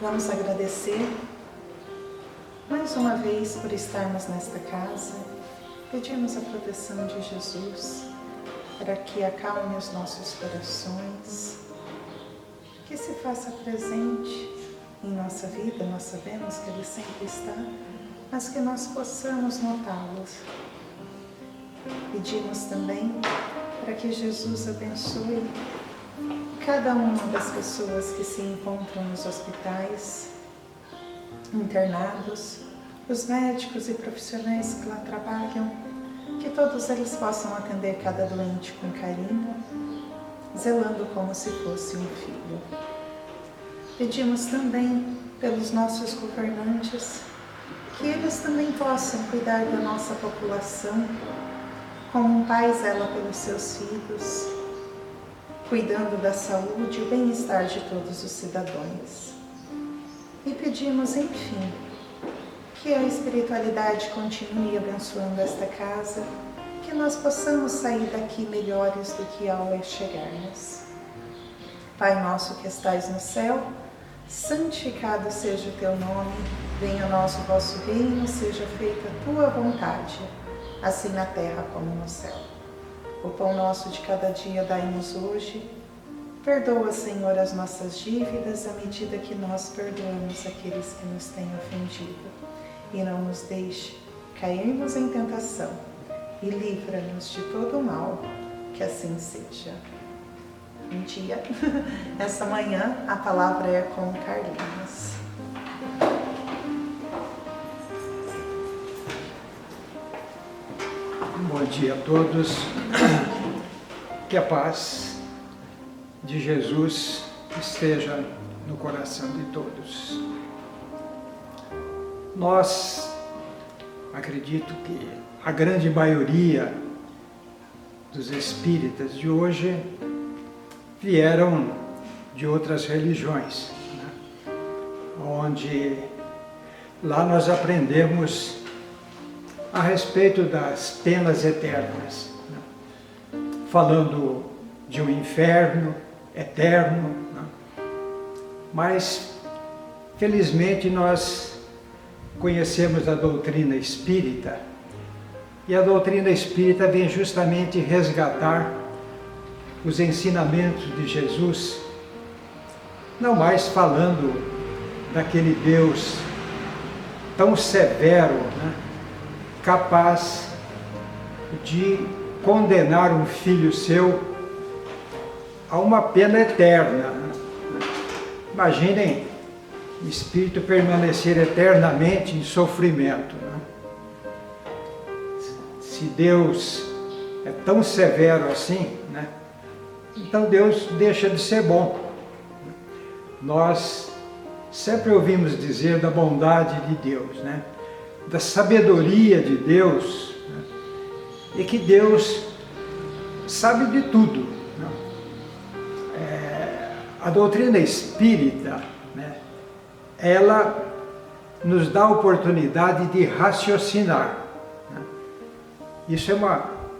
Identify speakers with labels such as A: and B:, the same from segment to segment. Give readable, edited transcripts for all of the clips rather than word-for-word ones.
A: Vamos agradecer mais uma vez por estarmos nesta casa. Pedimos a proteção de Jesus para que acalme os nossos corações, que se faça presente em nossa vida. Nós sabemos que Ele sempre está, mas que nós possamos notá-lo. Pedimos também para que Jesus abençoe cada uma das pessoas que se encontram nos hospitais, internados, os médicos e profissionais que lá trabalham, que todos eles possam atender cada doente com carinho, zelando como se fosse um filho. Pedimos também pelos nossos governantes, que eles também possam cuidar da nossa população, como um pai zela pelos seus filhos, cuidando da saúde e o bem-estar de todos os cidadãos. E pedimos, enfim, que a espiritualidade continue abençoando esta casa, que nós possamos sair daqui melhores do que ao chegarmos. Pai nosso que estais no céu, santificado seja o teu nome, venha a nós o vosso reino, seja feita a tua vontade, assim na terra como no céu. O pão nosso de cada dia dai-nos hoje. Perdoa, Senhor, as nossas dívidas, à medida que nós perdoamos aqueles que nos têm ofendido. E não nos deixe cairmos em tentação, e livra-nos de todo o mal, que assim seja. Bom dia. Essa manhã a palavra é com Carlinhos.
B: Bom dia a todos, que a paz de Jesus esteja no coração de todos. Nós, acredito que a grande maioria dos espíritas de hoje vieram de outras religiões, né? Onde lá nós aprendemos a respeito das penas eternas, né? Falando de um inferno eterno, né? Mas felizmente nós conhecemos a doutrina espírita, e a doutrina espírita vem justamente resgatar os ensinamentos de Jesus, não mais falando daquele Deus tão severo, né? Capaz de condenar um filho seu a uma pena eterna. Imaginem o espírito permanecer eternamente em sofrimento, né? Se Deus é tão severo assim, né? Então Deus deixa de ser bom. Nós sempre ouvimos dizer da bondade de Deus, né? Da sabedoria de Deus, né? E que Deus sabe de tudo, né? A doutrina espírita, né? Ela nos dá a oportunidade de raciocinar, né? Isso é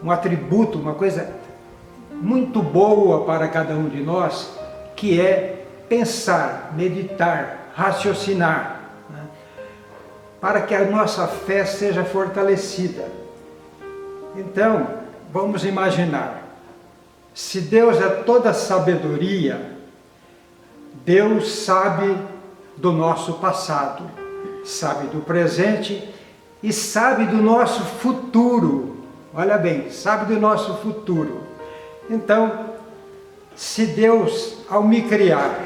B: um atributo, uma coisa muito boa para cada um de nós, que é pensar, meditar, raciocinar, né? Para que a nossa fé seja fortalecida. Então, vamos imaginar, se Deus é toda sabedoria, Deus sabe do nosso passado, sabe do presente e sabe do nosso futuro. Olha bem, sabe do nosso futuro. Então, se Deus, ao me criar,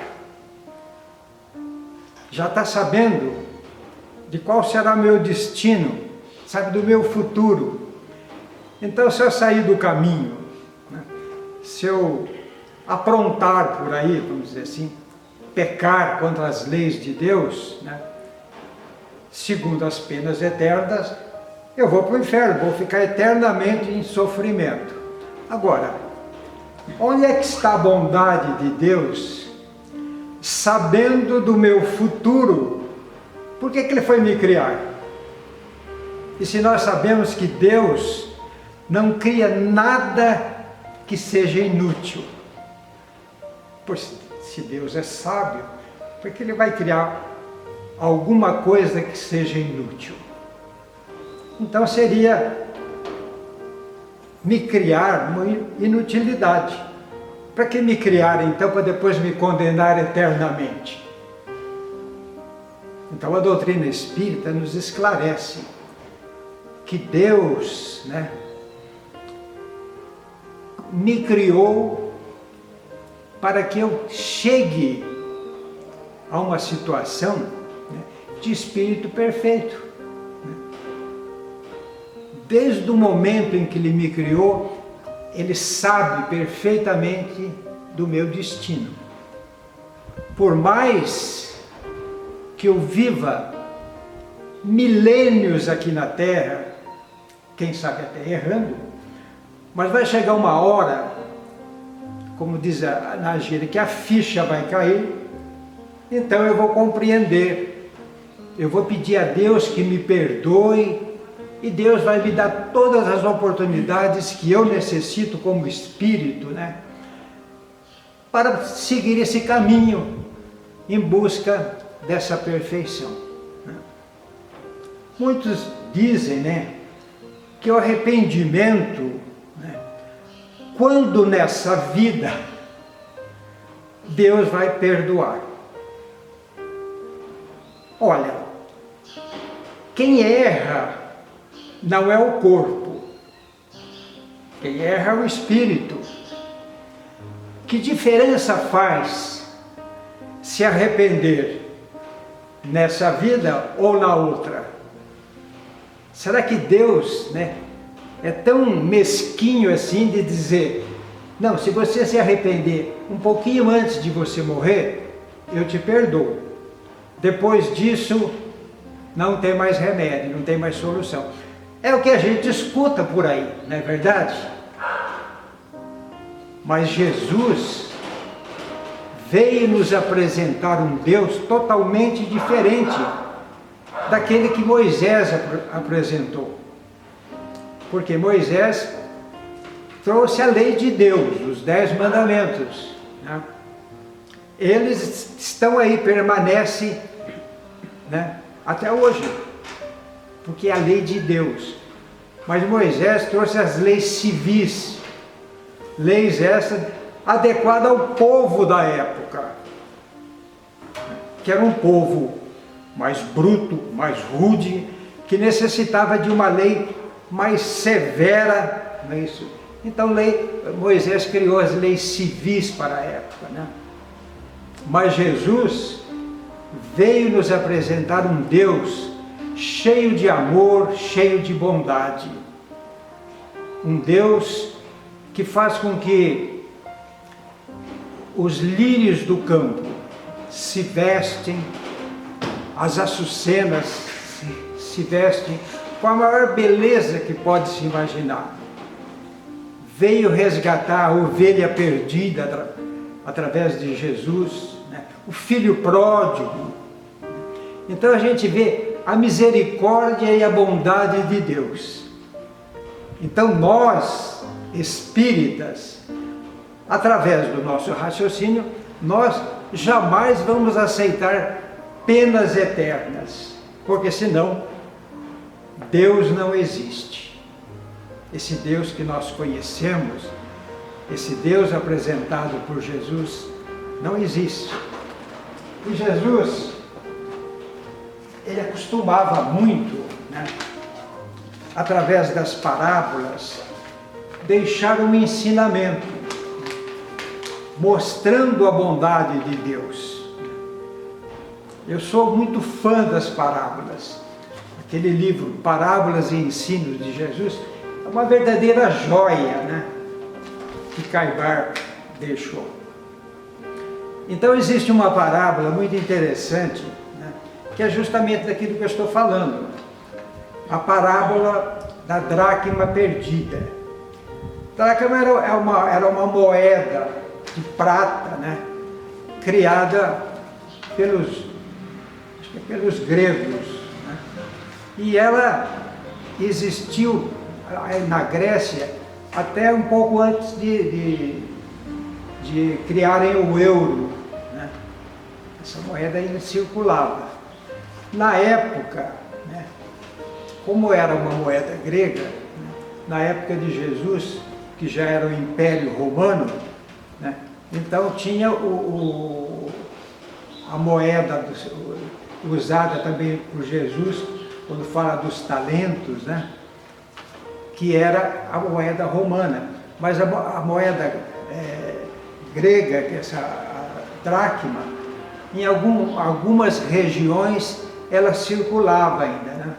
B: já está sabendo de qual será meu destino, sabe do meu futuro, então se eu sair do caminho, né? Se eu aprontar por aí, vamos dizer assim, pecar contra as leis de Deus, né? Segundo as penas eternas, eu vou para o inferno, vou ficar eternamente em sofrimento. Agora, onde é que está a bondade de Deus, sabendo do meu futuro? Por que Ele foi me criar? E se nós sabemos que Deus não cria nada que seja inútil, pois se Deus é sábio, porque ele vai criar alguma coisa que seja inútil. Então seria me criar uma inutilidade. Para que me criar então para depois me condenar eternamente? Então a doutrina espírita nos esclarece que Deus, né, me criou para que eu chegue a uma situação, né, de espírito perfeito. Né? Desde o momento em que Ele me criou, Ele sabe perfeitamente do meu destino. Por mais que eu viva milênios aqui na Terra, quem sabe até errando, mas vai chegar uma hora, como diz na gíria, que a ficha vai cair, então eu vou compreender, eu vou pedir a Deus que me perdoe, e Deus vai me dar todas as oportunidades que eu necessito como espírito, né, para seguir esse caminho em busca dessa perfeição. Né? Muitos dizem, né, que o arrependimento, né, quando nessa vida Deus vai perdoar. Olha, quem erra não é o corpo, quem erra é o espírito. Que diferença faz se arrepender nessa vida ou na outra? Será que Deus, né, é tão mesquinho assim de dizer, não, se você se arrepender um pouquinho antes de você morrer, eu te perdoo. Depois disso, não tem mais remédio, não tem mais solução. É o que a gente escuta por aí, não é verdade? Mas Jesus veio nos apresentar um Deus totalmente diferente daquele que Moisés apresentou. Porque Moisés trouxe a lei de Deus, os 10 mandamentos. Né? Eles estão aí, permanecem, né, até hoje, porque é a lei de Deus. Mas Moisés trouxe as leis civis, leis essas adequadas ao povo da época, que era um povo mais bruto, mais rude, que necessitava de uma lei mais severa, não é isso? Então Moisés criou as leis civis para a época, né? Mas Jesus veio nos apresentar um Deus cheio de amor, cheio de bondade. Um Deus que faz com que os lírios do campo se vestem, as açucenas se vestem com a maior beleza que pode se imaginar. Veio resgatar a ovelha perdida através de Jesus, né? O filho pródigo. Então a gente vê a misericórdia e a bondade de Deus. Então nós, espíritas, através do nosso raciocínio, nós jamais vamos aceitar penas eternas, porque senão Deus não existe. Esse Deus que nós conhecemos, esse Deus apresentado por Jesus, não existe. E Jesus, ele acostumava muito, né, através das parábolas, deixar um ensinamento, mostrando a bondade de Deus. Eu sou muito fã das parábolas. Aquele livro, Parábolas e Ensinos de Jesus, é uma verdadeira joia, né, que Caibar deixou. Então existe uma parábola muito interessante, né, que é justamente daquilo que eu estou falando. A parábola da dracma perdida. A dracma era uma moeda de prata, né, criada pelos gregos, né? E ela existiu na Grécia até um pouco antes de criarem o euro, né? Essa moeda ainda circulava. Na época, né, como era uma moeda grega, né, na época de Jesus, que já era o Império Romano, né, então tinha a moeda usada também por Jesus, quando fala dos talentos, né, que era a moeda romana. Mas a moeda grega, que é essa dracma, em algumas regiões ela circulava ainda, né?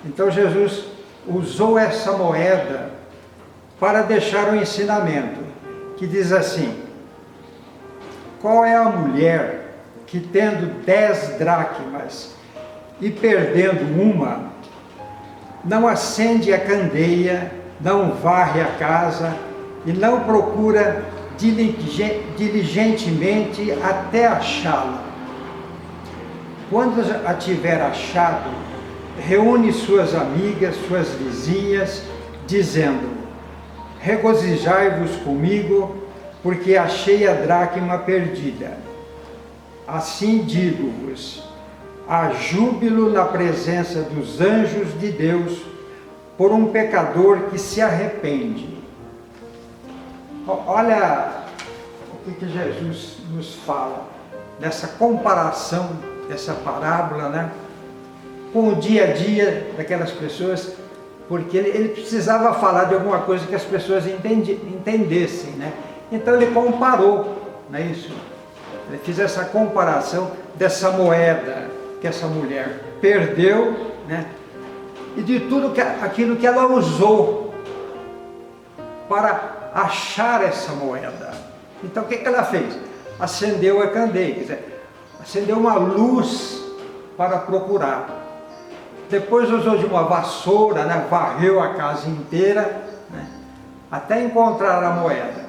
B: Então Jesus usou essa moeda para deixar um ensinamento, que diz assim: qual é a mulher que, tendo 10 dracmas e perdendo uma, não acende a candeia, não varre a casa e não procura diligentemente até achá-la? Quando a tiver achado, reúne suas amigas, suas vizinhas, dizendo: regozijai-vos comigo, porque achei a dracma perdida. Assim digo-vos, há júbilo na presença dos anjos de Deus por um pecador que se arrepende. Olha o que Jesus nos fala dessa comparação, dessa parábola, né, com o dia a dia daquelas pessoas, porque ele precisava falar de alguma coisa que as pessoas entendessem, né? Então ele comparou, não é isso? Ele fez essa comparação dessa moeda que essa mulher perdeu, né, e de tudo aquilo que ela usou para achar essa moeda. Então o que ela fez? Acendeu a candeia, quer dizer, acendeu uma luz para procurar. Depois usou de uma vassoura, né, varreu a casa inteira, né, até encontrar a moeda.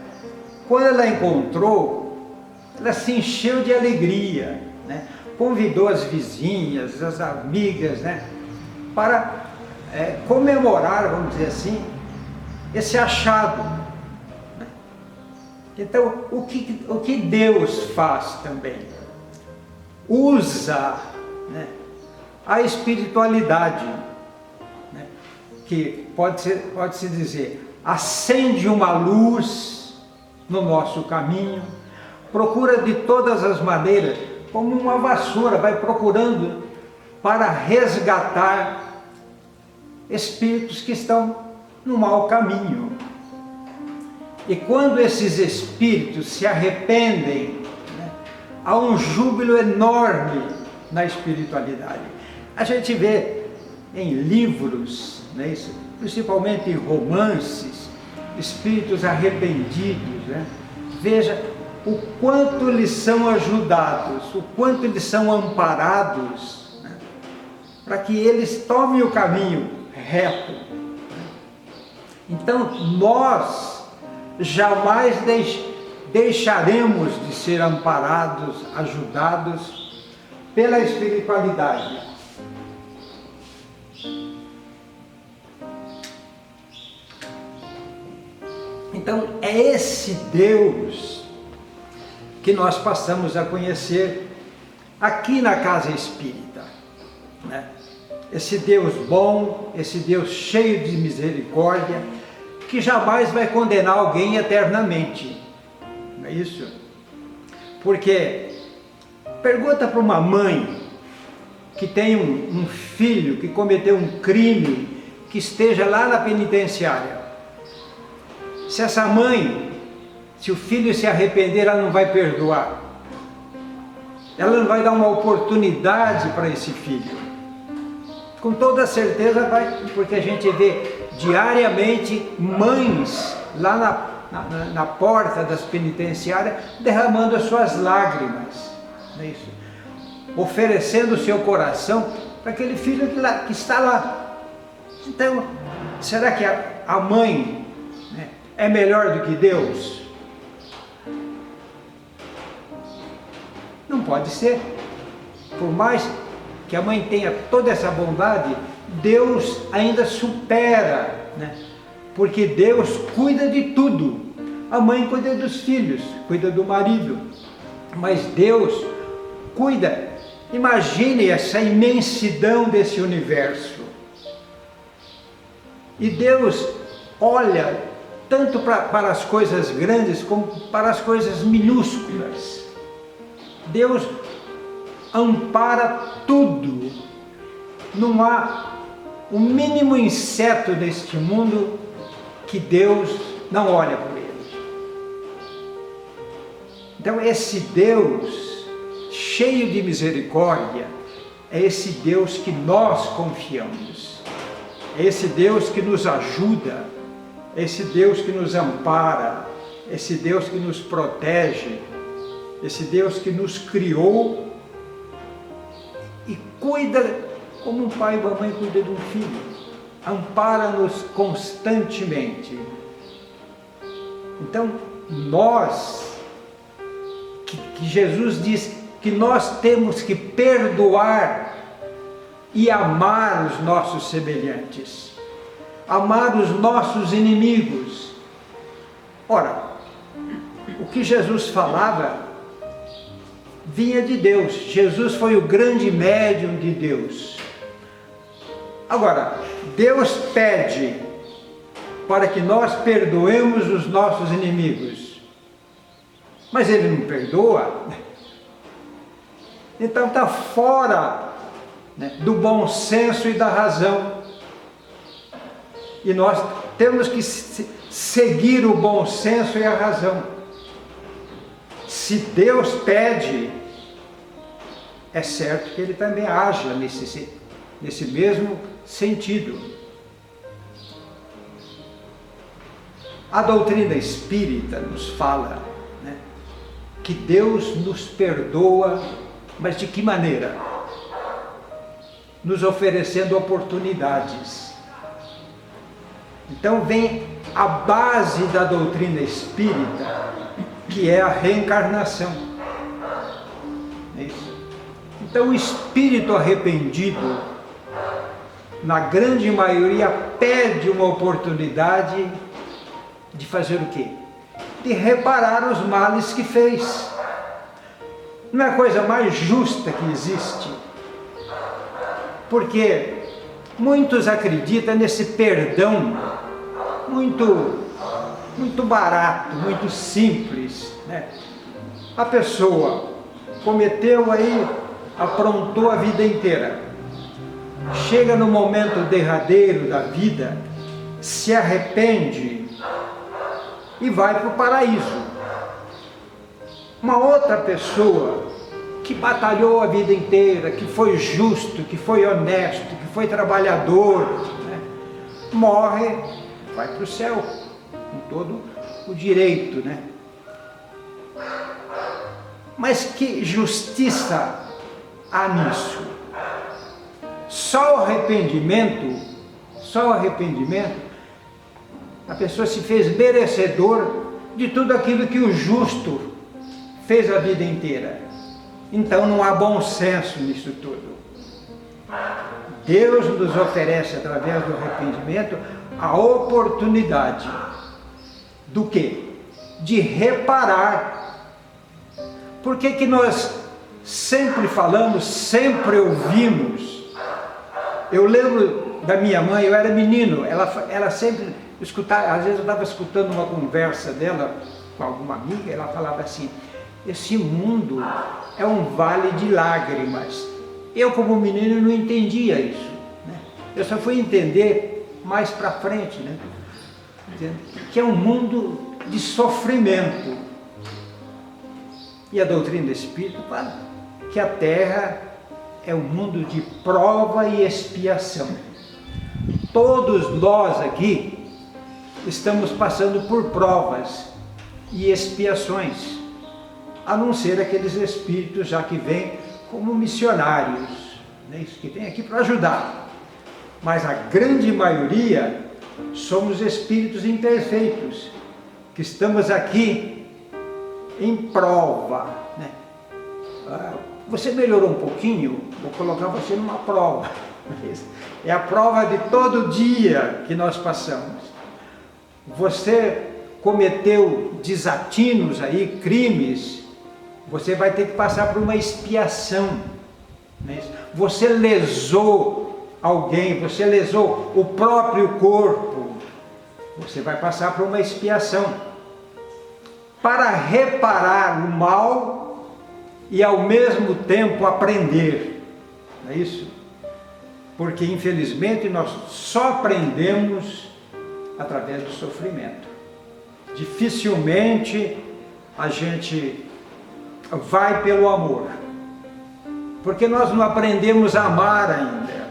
B: Quando ela encontrou, ela se encheu de alegria, né, convidou as vizinhas, as amigas, né, para comemorar, vamos dizer assim, esse achado. Então, o que Deus faz também? Usa, né, a espiritualidade, né, que pode-se dizer, acende uma luz no nosso caminho, procura de todas as maneiras, como uma vassoura, vai procurando para resgatar espíritos que estão no mau caminho. E quando esses espíritos se arrependem, né, há um júbilo enorme na espiritualidade. A gente vê em livros, né, principalmente em romances, espíritos arrependidos, né? Veja o quanto eles são ajudados, o quanto eles são amparados, né, para que eles tomem o caminho reto. Então nós jamais deixaremos de ser amparados, ajudados pela espiritualidade. Então é esse Deus que nós passamos a conhecer aqui na Casa Espírita, né? Esse Deus bom, esse Deus cheio de misericórdia, que jamais vai condenar alguém eternamente, não é isso? Porque pergunta para uma mãe que tem um filho que cometeu um crime, que esteja lá na penitenciária. Se essa mãe, se o filho se arrepender, ela não vai perdoar. Ela não vai dar uma oportunidade para esse filho. Com toda certeza vai, porque a gente vê diariamente mães lá na porta das penitenciárias derramando as suas lágrimas, não é isso? Oferecendo o seu coração para aquele filho que está lá. Então, será que a mãe, né, é melhor do que Deus? Não pode ser. Por mais que a mãe tenha toda essa bondade, Deus ainda supera, né? Porque Deus cuida de tudo. A mãe cuida dos filhos, cuida do marido, mas Deus cuida. Imagine essa imensidão desse universo. E Deus olha tanto para as coisas grandes como para as coisas minúsculas. Deus ampara tudo. Não há o mínimo inseto neste mundo que Deus não olha por ele. Então esse Deus cheio de misericórdia é esse Deus que nós confiamos. É esse Deus que nos ajuda, é esse Deus que nos ampara, é esse Deus que nos protege, esse Deus que nos criou e cuida como um pai e uma mãe cuida de um filho. Ampara-nos constantemente. Então, nós, que Jesus diz que nós temos que perdoar e amar os nossos semelhantes, amar os nossos inimigos. Ora, o que Jesus falava vinha de Deus. Jesus foi o grande médium de Deus. Agora, Deus pede para que nós perdoemos os nossos inimigos, mas Ele não perdoa. Então está fora, né, do bom senso e da razão. E nós temos que seguir o bom senso e a razão. Se Deus pede, é certo que Ele também haja nesse mesmo sentido. A doutrina espírita nos fala, né, que Deus nos perdoa, mas de que maneira? Nos oferecendo oportunidades. Então vem a base da doutrina espírita, que é a reencarnação. É isso. Então o espírito arrependido, na grande maioria, pede uma oportunidade de fazer o quê? De reparar os males que fez. Não é a coisa mais justa que existe, porque muitos acreditam nesse perdão muito barato, muito simples, né? A pessoa cometeu aí, aprontou a vida inteira, chega no momento derradeiro da vida, se arrepende e vai para o paraíso. Uma outra pessoa que batalhou a vida inteira, que foi justo, que foi honesto, que foi trabalhador, né, morre, vai para o céu, com todo o direito, né? Mas que justiça há nisso? Só o arrependimento, a pessoa se fez merecedor de tudo aquilo que o justo fez a vida inteira. Então não há bom senso nisso tudo. Deus nos oferece, através do arrependimento, a oportunidade do quê? De reparar. Por que nós sempre falamos, sempre ouvimos? Eu lembro da minha mãe, eu era menino, ela sempre escutava, às vezes eu estava escutando uma conversa dela com alguma amiga, ela falava assim: esse mundo é um vale de lágrimas. Eu, como menino, não entendia isso, né? Eu só fui entender mais para frente, né? Que é um mundo de sofrimento. E a doutrina do Espírito fala que a Terra é um mundo de prova e expiação. Todos nós aqui estamos passando por provas e expiações, a não ser aqueles espíritos já que vêm como missionários, né, que vêm aqui para ajudar. Mas a grande maioria somos espíritos imperfeitos, que estamos aqui em prova, né? Você melhorou um pouquinho, vou colocar você numa prova. É a prova de todo dia que nós passamos. Você cometeu desatinos aí, crimes, Você vai ter que passar por uma expiação. Não é isso? Você lesou alguém, você lesou o próprio corpo. Você vai passar por uma expiação para reparar o mal e ao mesmo tempo aprender. Não é isso? Porque infelizmente nós só aprendemos através do sofrimento. Dificilmente a gente vai pelo amor, porque nós não aprendemos a amar ainda.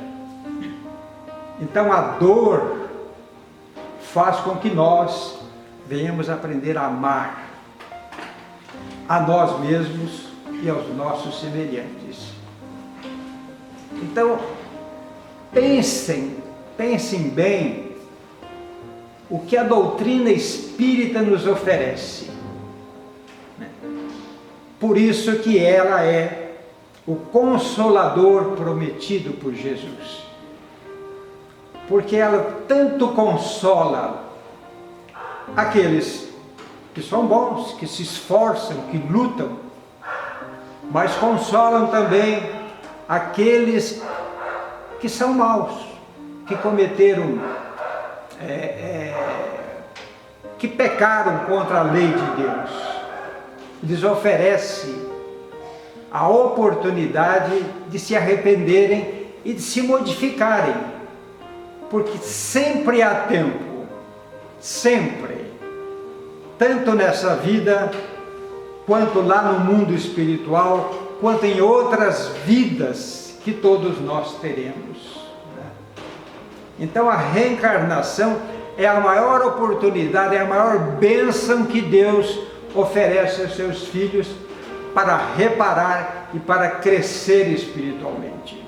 B: Então a dor faz com que nós venhamos aprender a amar a nós mesmos e aos nossos semelhantes. Então pensem bem o que a doutrina espírita nos oferece. Por isso que ela é o Consolador prometido por Jesus. Porque ela tanto consola aqueles que são bons, que se esforçam, que lutam, mas consolam também aqueles que são maus, que cometeram, que pecaram contra a lei de Deus. Lhes oferece a oportunidade de se arrependerem e de se modificarem, porque sempre há tempo, sempre, tanto nessa vida, quanto lá no mundo espiritual, quanto em outras vidas que todos nós teremos. Então a reencarnação é a maior oportunidade, é a maior bênção que Deus oferece aos seus filhos para reparar e para crescer espiritualmente.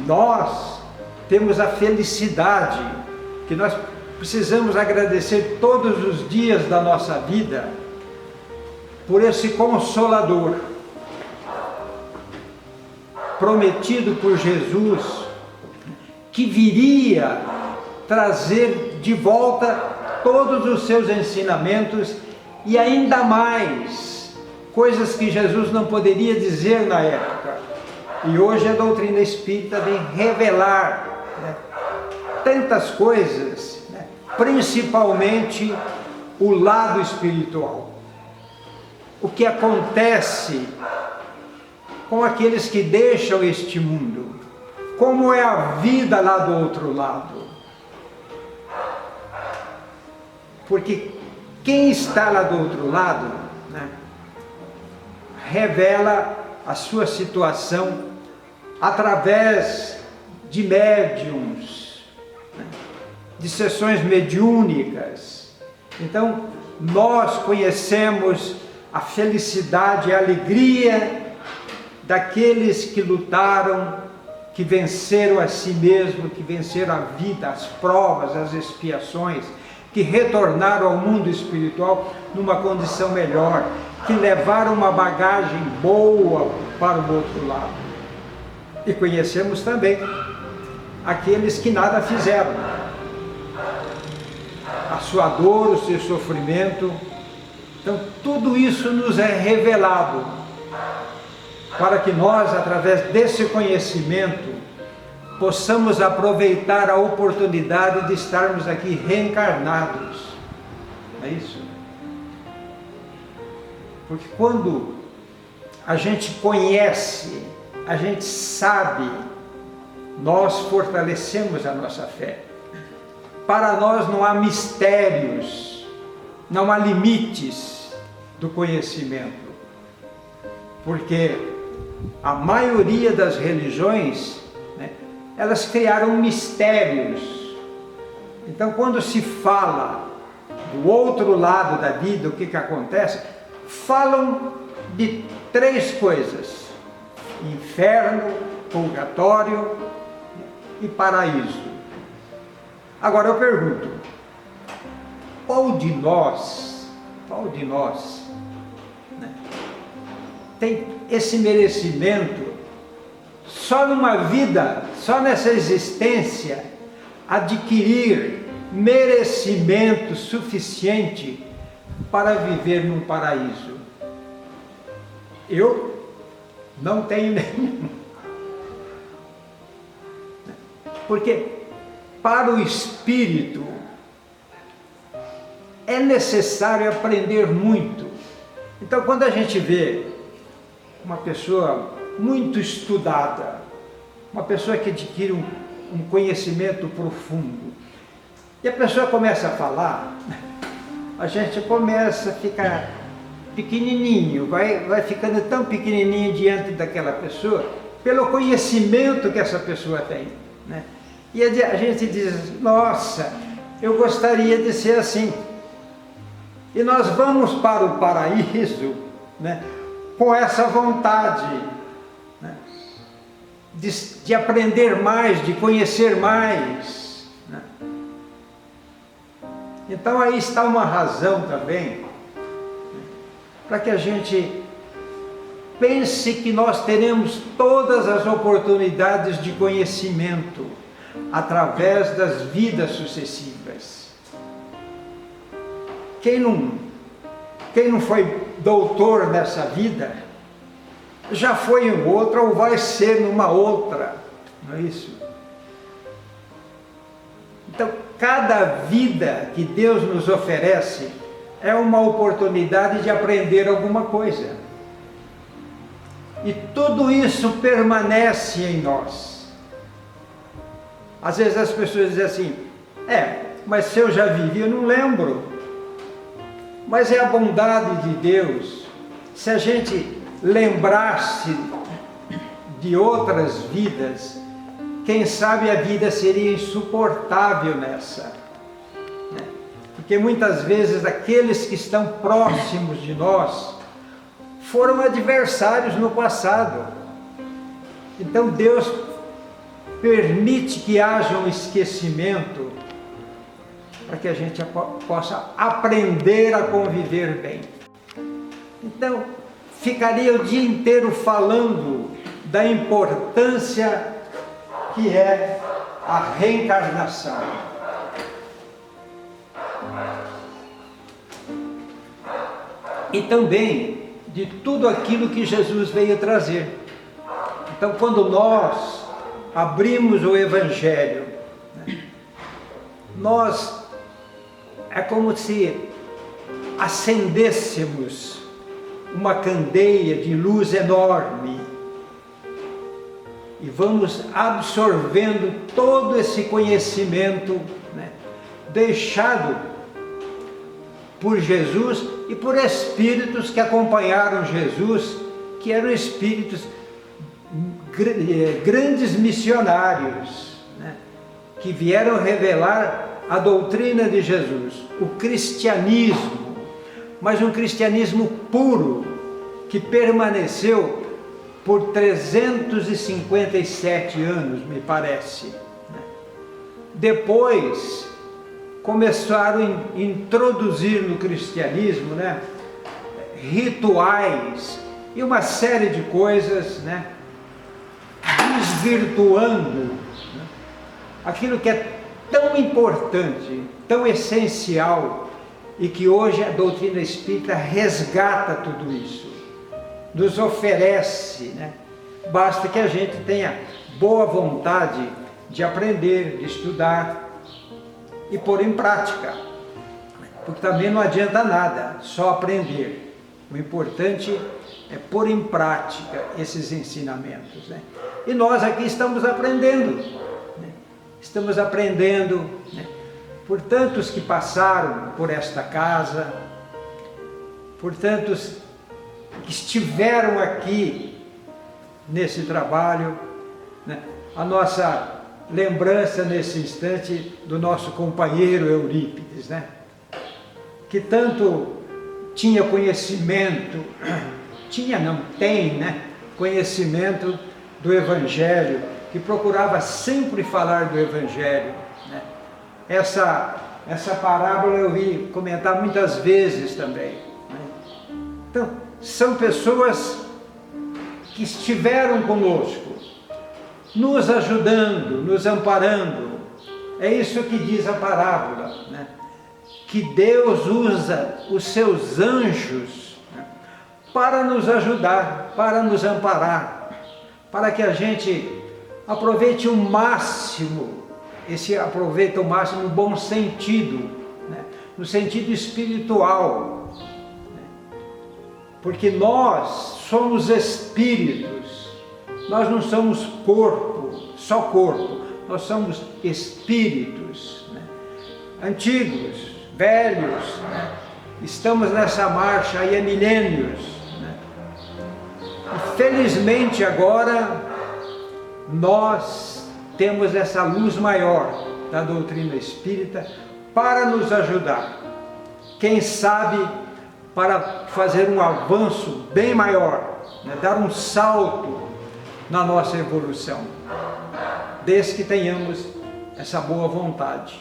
B: Nós temos a felicidade que nós precisamos agradecer todos os dias da nossa vida por esse Consolador prometido por Jesus, que viria trazer de volta todos os seus ensinamentos e ainda mais coisas que Jesus não poderia dizer na época. E hoje a doutrina espírita vem revelar, tantas coisas, principalmente o lado espiritual. O que acontece com aqueles que deixam este mundo? Como é a vida lá do outro lado? Porque quem está lá do outro lado, revela a sua situação através de médiums, de sessões mediúnicas. Então, nós conhecemos a felicidade e a alegria daqueles que lutaram, que venceram a si mesmo, que venceram a vida, as provas, as expiações, que retornaram ao mundo espiritual numa condição melhor, que levaram uma bagagem boa para o outro lado. E conhecemos também aqueles que nada fizeram. A sua dor, o seu sofrimento. Então, tudo isso nos é revelado para que nós, através desse conhecimento, possamos aproveitar a oportunidade de estarmos aqui reencarnados. Não é isso? Porque quando a gente conhece, a gente sabe, nós fortalecemos a nossa fé. Para nós não há mistérios, não há limites do conhecimento. Porque a maioria das religiões, elas criaram mistérios. Então, quando se fala do outro lado da vida, o que acontece? Falam de três coisas: inferno, purgatório e paraíso. Agora eu pergunto, qual de nós tem esse merecimento, só numa vida, só nessa existência, adquirir merecimento suficiente para viver num paraíso? Eu não tenho nenhum. Porque para o espírito é necessário aprender muito. Então, quando a gente vê uma pessoa muito estudada, uma pessoa que adquire um conhecimento profundo, e a pessoa começa a falar, a gente começa a ficar pequenininho, vai ficando tão pequenininho diante daquela pessoa, pelo conhecimento que essa pessoa tem, né? E a gente diz, nossa, eu gostaria de ser assim. E nós vamos para o paraíso, né, com essa vontade, né, de aprender mais, de conhecer mais, né? Então aí está uma razão também, né, para que a gente pense que nós teremos todas as oportunidades de conhecimento através das vidas sucessivas. Quem não foi doutor nessa vida, já foi em outra ou vai ser numa outra, não é isso? Então, cada vida que Deus nos oferece é uma oportunidade de aprender alguma coisa. E tudo isso permanece em nós. Às vezes as pessoas dizem assim, mas se eu já vivi, eu não lembro. Mas é a bondade de Deus. Se a gente lembrasse de outras vidas, quem sabe a vida seria insuportável nessa, né? Porque muitas vezes aqueles que estão próximos de nós foram adversários no passado. Então Deus permite que haja um esquecimento para que a gente possa aprender a conviver bem. Então, ficaria o dia inteiro falando da importância que é a reencarnação. E também de tudo aquilo que Jesus veio trazer. Então, quando nós abrimos o Evangelho, né, é como se acendêssemos uma candeia de luz enorme e vamos absorvendo todo esse conhecimento, né, deixado por Jesus e por espíritos que acompanharam Jesus, que eram espíritos grandes missionários, né, que vieram revelar a doutrina de Jesus, o cristianismo, mas um cristianismo puro, que permaneceu por 357 anos, me parece. Depois começaram a introduzir no cristianismo, né, rituais e uma série de coisas, né, desvirtuando, né, aquilo que é tão importante, tão essencial, e que hoje a doutrina espírita resgata tudo isso, nos oferece, né? Basta que a gente tenha boa vontade de aprender, de estudar e pôr em prática, porque também não adianta nada só aprender. O importante é pôr em prática esses ensinamentos, né? E nós aqui estamos aprendendo, né? Estamos aprendendo, né, por tantos que passaram por esta casa, por tantos que estiveram aqui nesse trabalho, né? A nossa lembrança nesse instante do nosso companheiro Eurípides, né, que tanto tinha conhecimento, tem, né, conhecimento do Evangelho, que procurava sempre falar do Evangelho, né? Essa parábola eu vi comentar muitas vezes também, né? Então, são pessoas que estiveram conosco, nos ajudando, nos amparando. É isso que diz a parábola, né? Que Deus usa os seus anjos, né, para nos ajudar, para nos amparar, para que a gente aproveite o máximo, aproveita o máximo no bom sentido, né? No sentido espiritual, né? Porque nós somos espíritos, nós não somos corpo, só corpo, nós somos espíritos, né? Antigos, velhos, né? Estamos nessa marcha aí há milênios, né? E felizmente agora nós temos essa luz maior da doutrina espírita para nos ajudar. Quem sabe para fazer um avanço bem maior, né? Dar um salto na nossa evolução, desde que tenhamos essa boa vontade.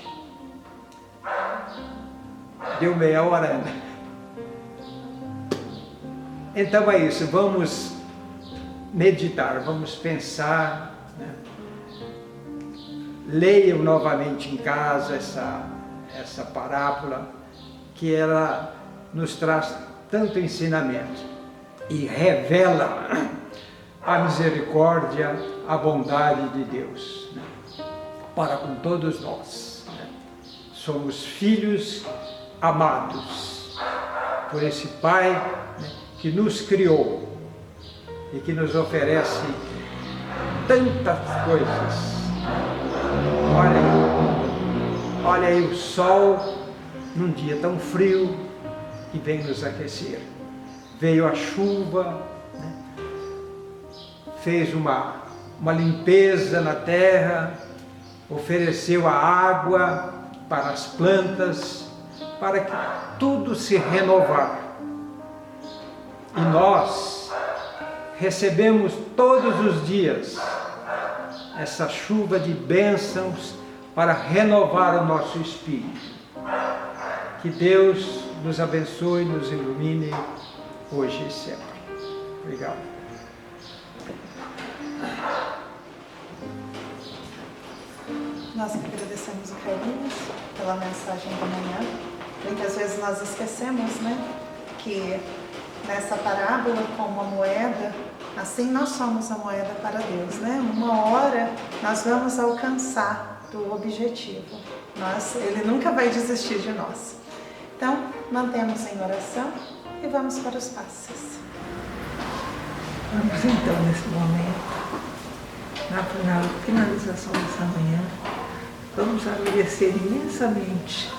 B: Deu meia hora, né? Então é isso, vamos meditar, vamos pensar, né? Leiam novamente em casa essa parábola, que ela nos traz tanto ensinamento e revela a misericórdia, a bondade de Deus, né? Para com todos nós, né? Somos filhos amados por esse Pai, né, que nos criou e que nos oferece tantas coisas. Olha aí o sol num dia tão frio que vem nos aquecer. Veio a chuva, né, fez uma limpeza na terra, ofereceu a água para as plantas, para que tudo se renovar. E nós recebemos todos os dias essa chuva de bênçãos para renovar o nosso espírito. Que Deus nos abençoe, nos ilumine hoje e sempre. Obrigado.
A: Nós agradecemos o Carlinhos pela mensagem da manhã, porque às vezes nós esquecemos, né, que nessa parábola, como a moeda, assim nós somos a moeda para Deus, né? Uma hora nós vamos alcançar do objetivo. Ele nunca vai desistir de nós. Então, mantemos em oração e vamos para os passes.
C: Vamos então, nesse momento, na finalização dessa manhã, vamos agradecer imensamente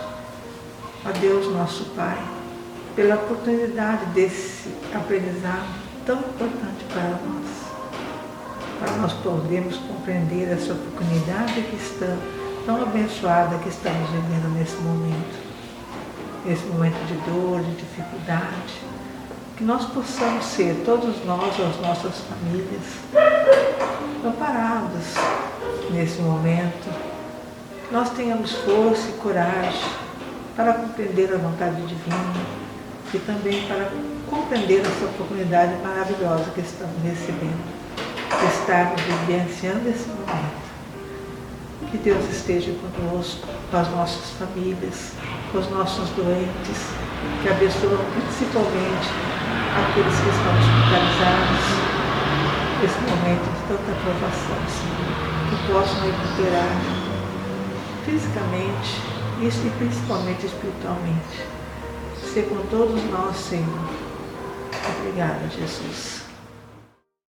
C: a Deus, nosso Pai, pela oportunidade desse aprendizado tão importante para nós podermos compreender essa oportunidade tão abençoada que estamos vivendo nesse momento de dor, de dificuldade, que nós possamos ser, todos nós, as nossas famílias, amparados nesse momento, que nós tenhamos força e coragem para compreender a vontade divina, e também para compreender essa oportunidade maravilhosa que estamos recebendo, de estarmos vivenciando esse momento. Que Deus esteja conosco, com as nossas famílias, com os nossos doentes, que abençoe principalmente aqueles que estão hospitalizados nesse momento de tanta provação, Senhor, que possam recuperar fisicamente e principalmente espiritualmente. Ser com todos nós, Senhor. Obrigada, Jesus.